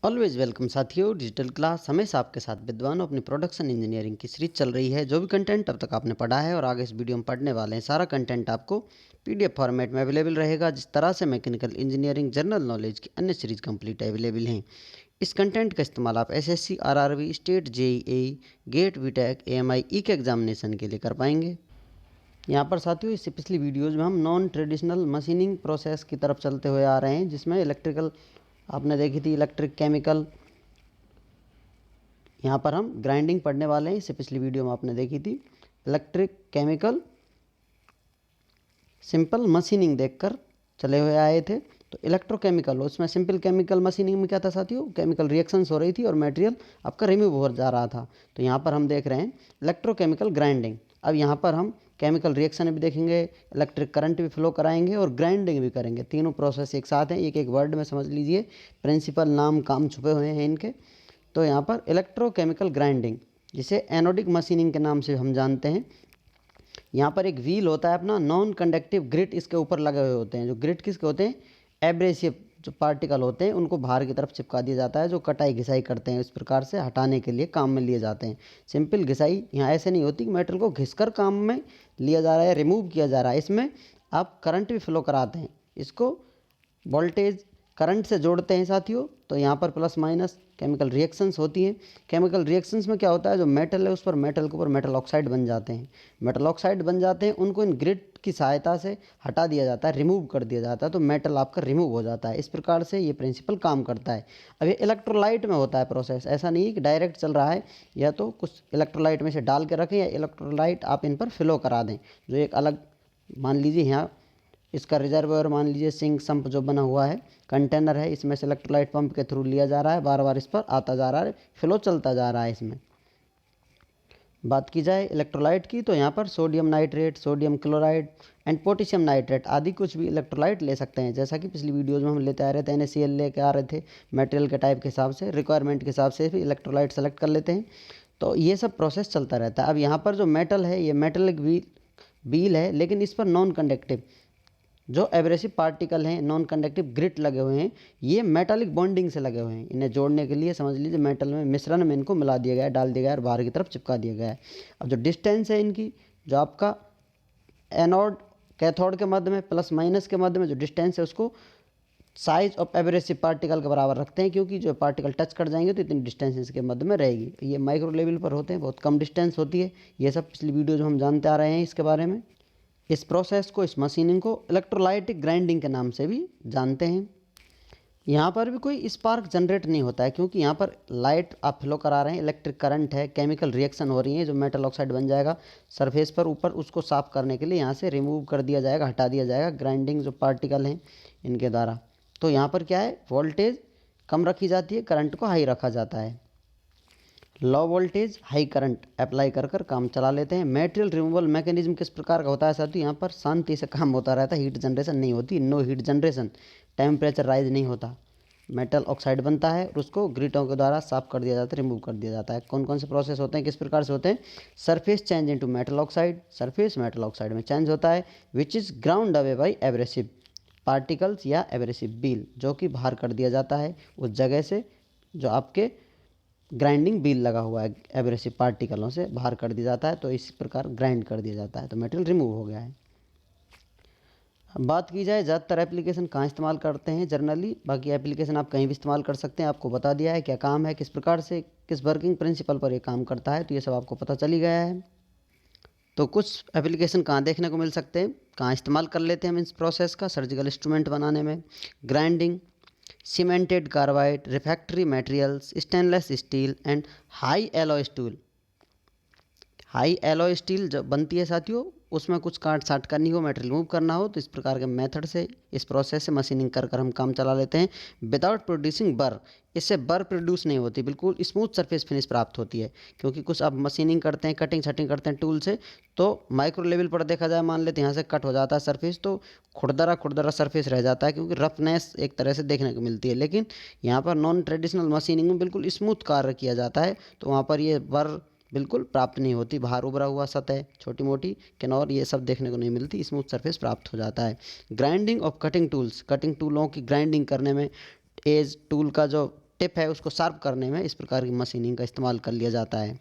Always welcome साथियों। Digital class हमेशा आपके साथ विद्वानों अपनी प्रोडक्शन इंजीनियरिंग की सीरीज चल रही है। जो भी कंटेंट अब तक आपने पढ़ा है और आगे इस वीडियो में पढ़ने वाले हैं, सारा कंटेंट आपको पीडीएफ फॉर्मेट में अवेलेबल रहेगा। जिस तरह से मैकेनिकल इंजीनियरिंग जनरल नॉलेज की अन्य सीरीज कंप्लीट अवेलेबल हैं, इस कंटेंट का इस्तेमाल आप SSC, RRB, state, JEE, GATE, BTech, AMIE के एग्जामिनेशन के लिए कर पाएंगे। यहाँ पर साथियों इससे पिछली वीडियोज़ में हम नॉन ट्रेडिशनल मशीनिंग प्रोसेस की तरफ चलते हुए आ रहे हैं, जिसमें इलेक्ट्रिकल आपने देखी थी, इलेक्ट्रिक, केमिकल। यहाँ पर हम ग्राइंडिंग पढ़ने वाले हैं। इससे पिछली वीडियो में आपने देखी थी इलेक्ट्रिक, केमिकल, सिंपल मशीनिंग देखकर चले हुए आए थे। तो इलेक्ट्रोकेमिकल, उसमें सिंपल केमिकल मशीनिंग में क्या था साथियों, केमिकल रिएक्शंस हो रही थी और मटेरियल आपका रिमूव हो जा रहा था। तो यहाँ पर हम देख रहे हैं इलेक्ट्रोकेमिकल ग्राइंडिंग। अब यहाँ पर हम केमिकल रिएक्शन भी देखेंगे, इलेक्ट्रिक करंट भी फ्लो कराएंगे और ग्राइंडिंग भी करेंगे। तीनों प्रोसेस एक साथ हैं, एक एक वर्ड में समझ लीजिए। प्रिंसिपल, नाम, काम छुपे हुए हैं इनके। तो यहाँ पर इलेक्ट्रोकेमिकल ग्राइंडिंग, जिसे एनोडिक मशीनिंग के नाम से हम जानते हैं। यहाँ पर एक व्हील होता है अपना, नॉन कंडक्टिव ग्रिट इसके ऊपर लगे हुए होते हैं। जो ग्रिट किसके होते हैं, एब्रेसिव जो पार्टिकल होते हैं उनको बाहर की तरफ चिपका दिया जाता है, जो कटाई घिसाई करते हैं। इस प्रकार से हटाने के लिए काम में लिए जाते हैं। सिंपल घिसाई यहाँ ऐसे नहीं होती कि मेटल को घिसकर काम में लिया जा रहा है, रिमूव किया जा रहा है। इसमें आप करंट भी फ्लो कराते हैं, इसको वोल्टेज करंट से जोड़ते हैं साथियों। तो यहाँ पर प्लस माइनस केमिकल रिएक्शंस होती हैं। केमिकल रिएक्शंस में क्या होता है, जो मेटल है उस पर मेटल के ऊपर मेटल ऑक्साइड बन जाते हैं। मेटल ऑक्साइड बन जाते हैं, उनको इन ग्रिड की सहायता से हटा दिया जाता है, रिमूव कर दिया जाता है। तो मेटल आपका रिमूव हो जाता है। इस प्रकार से ये प्रिंसिपल काम करता है। अब ये इलेक्ट्रोलाइट में होता है प्रोसेस, ऐसा नहीं है कि डायरेक्ट चल रहा है। या तो कुछ इलेक्ट्रोलाइट में से डाल के रखें या इलेक्ट्रोलाइट आप इन पर फ्लो करा दें। जो एक अलग मान लीजिए यहाँ इसका रिजर्वायर मान लीजिए, सिंक, सम्प जो बना हुआ है, कंटेनर है, इसमें से इलेक्ट्रोलाइट पंप के थ्रू लिया जा रहा है, बार बार इस पर आता जा रहा है, फ्लो चलता जा रहा है। इसमें बात की जाए इलेक्ट्रोलाइट की, तो यहाँ पर sodium nitrate, sodium chloride and potassium nitrate आदि कुछ भी इलेक्ट्रोलाइट ले सकते हैं। जैसा कि पिछली वीडियोज़ में हम लेते आ रहे थे, NaCl लेके आ रहे थे, मटेरियल के टाइप के हिसाब से, रिक्वायरमेंट के हिसाब से भी इलेक्ट्रोलाइट सेलेक्ट कर लेते हैं। तो ये सब प्रोसेस चलता रहता है। अब यहाँ पर जो मेटल है, ये मेटलिक व्हील है, लेकिन इस पर नॉन कंडक्टिव जो एब्रेसिव पार्टिकल हैं, नॉन कंडक्टिव ग्रिट लगे हुए हैं। ये मेटालिक बॉन्डिंग से लगे हुए हैं। इन्हें जोड़ने के लिए समझ लीजिए मेटल में मिश्रण में इनको मिला दिया गया है, डाल दिया गया है और बाहर की तरफ चिपका दिया गया है। अब जो डिस्टेंस है इनकी, जो आपका एनोड कैथोड के मध्य में, प्लस माइनस के मध्य में जो डिस्टेंस है, उसको साइज ऑफ एब्रेसिव पार्टिकल के बराबर रखते हैं, क्योंकि जो पार्टिकल टच कर जाएंगे तो इतनी डिस्टेंस इसके मध्य में रहेगी। ये माइक्रो लेवल पर होते हैं, बहुत कम डिस्टेंस होती है। ये सब पिछली वीडियो जो हम जानते आ रहे हैं इसके बारे में। इस प्रोसेस को, इस मशीनिंग को इलेक्ट्रोलाइटिक ग्राइंडिंग के नाम से भी जानते हैं। यहाँ पर भी कोई स्पार्क जनरेट नहीं होता है, क्योंकि यहाँ पर लाइट आप फ्लो करा रहे हैं, इलेक्ट्रिक करंट है, केमिकल रिएक्शन हो रही है, जो मेटल ऑक्साइड बन जाएगा सरफेस पर ऊपर, उसको साफ करने के लिए यहाँ से रिमूव कर दिया जाएगा, हटा दिया जाएगा ग्राइंडिंग जो पार्टिकल हैं इनके द्वारा। तो यहाँ पर क्या है, वोल्टेज कम रखी जाती है, करंट को हाई रखा जाता है। Low voltage high current apply कर कर काम चला लेते हैं। मटेरियल रिमूवल मैकेनिज्म किस प्रकार का होता है साथियों, यहाँ पर शांति से काम होता रहता है, हीट जनरेशन नहीं होती, no heat generation, temperature rise नहीं होता। मेटल ऑक्साइड बनता है और उसको ग्रिटों के द्वारा साफ कर दिया जाता है, रिमूव कर दिया जाता है। कौन कौन से प्रोसेस होते हैं, किस प्रकार से होते हैं, surface change into metal oxide, surface metal oxide में चेंज होता है, which is ground away by abrasive particles या एब्रेसिव व्हील, जो कि बाहर कर दिया जाता है उस जगह से जो आपके ग्राइंडिंग व्हील लगा हुआ है, एब्रेसिव पार्टिकलों से बाहर कर दिया जाता है। तो इस प्रकार ग्राइंड कर दिया जाता है, तो मटेरियल रिमूव हो गया है। अब बात की जाए ज़्यादातर एप्लीकेशन कहाँ इस्तेमाल करते हैं जनरली, बाकी एप्लीकेशन आप कहीं भी इस्तेमाल कर सकते हैं। आपको बता दिया है क्या काम है, किस प्रकार से, किस वर्किंग प्रिंसिपल पर ये काम करता है, तो ये सब आपको पता चल ही गया है। तो कुछ एप्लीकेशन कहाँ देखने को मिल सकते हैं, कहाँ इस्तेमाल कर लेते हैं हम इस प्रोसेस का, सर्जिकल इंस्ट्रूमेंट बनाने में, grinding, cemented carbide, refractory materials, stainless steel and high alloy steel. High alloy steel जब बनती है साथियों, उसमें कुछ काट साट करनी हो, मटेरियल रिमूव करना हो, तो इस प्रकार के मेथड से, इस प्रोसेस से मशीनिंग कर कर हम काम चला लेते हैं विदाउट प्रोड्यूसिंग बर। इससे बर प्रोड्यूस नहीं होती, बिल्कुल स्मूथ सरफेस फिनिश प्राप्त होती है। क्योंकि कुछ आप मशीनिंग करते हैं, कटिंग छटिंग करते हैं टूल से, तो माइक्रो लेवल पर देखा जाए, मान लेते हैं यहाँ से कट हो जाता है सरफेस, तो खुरदरा खुरदरा सरफेस रह जाता है, क्योंकि रफनेस एक तरह से देखने को मिलती है। लेकिन यहाँ पर नॉन ट्रेडिशनल मशीनिंग में बिल्कुल स्मूथ कार्य किया जाता है, तो वहाँ पर ये बर बिल्कुल प्राप्त नहीं होती। बाहर उभरा हुआ सतह, छोटी मोटी किनार, ये सब देखने को नहीं मिलती, स्मूथ सरफेस प्राप्त हो जाता है। Grinding of cutting tools, cutting टूलों की ग्राइंडिंग करने में एज टूल का जो टिप है उसको शार्प करने में इस प्रकार की मशीनिंग का इस्तेमाल कर लिया जाता है।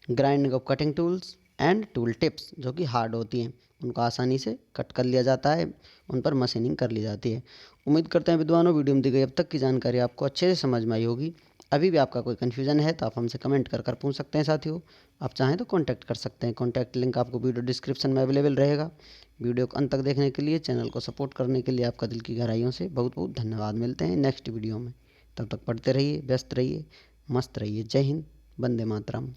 Grinding of cutting tools and tool tips जो कि हार्ड होती हैं उनको आसानी से कट कर लिया जाता है, उन पर मशीनिंग कर ली जाती है। उम्मीद करते हैं विद्वानों वीडियो में दी गई अब तक की जानकारी आपको अच्छे से समझ में आई होगी। अभी भी आपका कोई कन्फ्यूज़न है तो आप हमसे कमेंट कर पूछ सकते हैं साथियों। आप चाहें तो कॉन्टैक्ट कर सकते हैं, कॉन्टैक्ट लिंक आपको वीडियो डिस्क्रिप्शन में अवेलेबल रहेगा। वीडियो को अंत तक देखने के लिए, चैनल को सपोर्ट करने के लिए आपका दिल की गहराइयों से बहुत बहुत धन्यवाद। मिलते हैं नेक्स्ट वीडियो में, तब तक पढ़ते रहिए, व्यस्त रहिए, मस्त रहिए। जय हिंद, वंदे मातरम।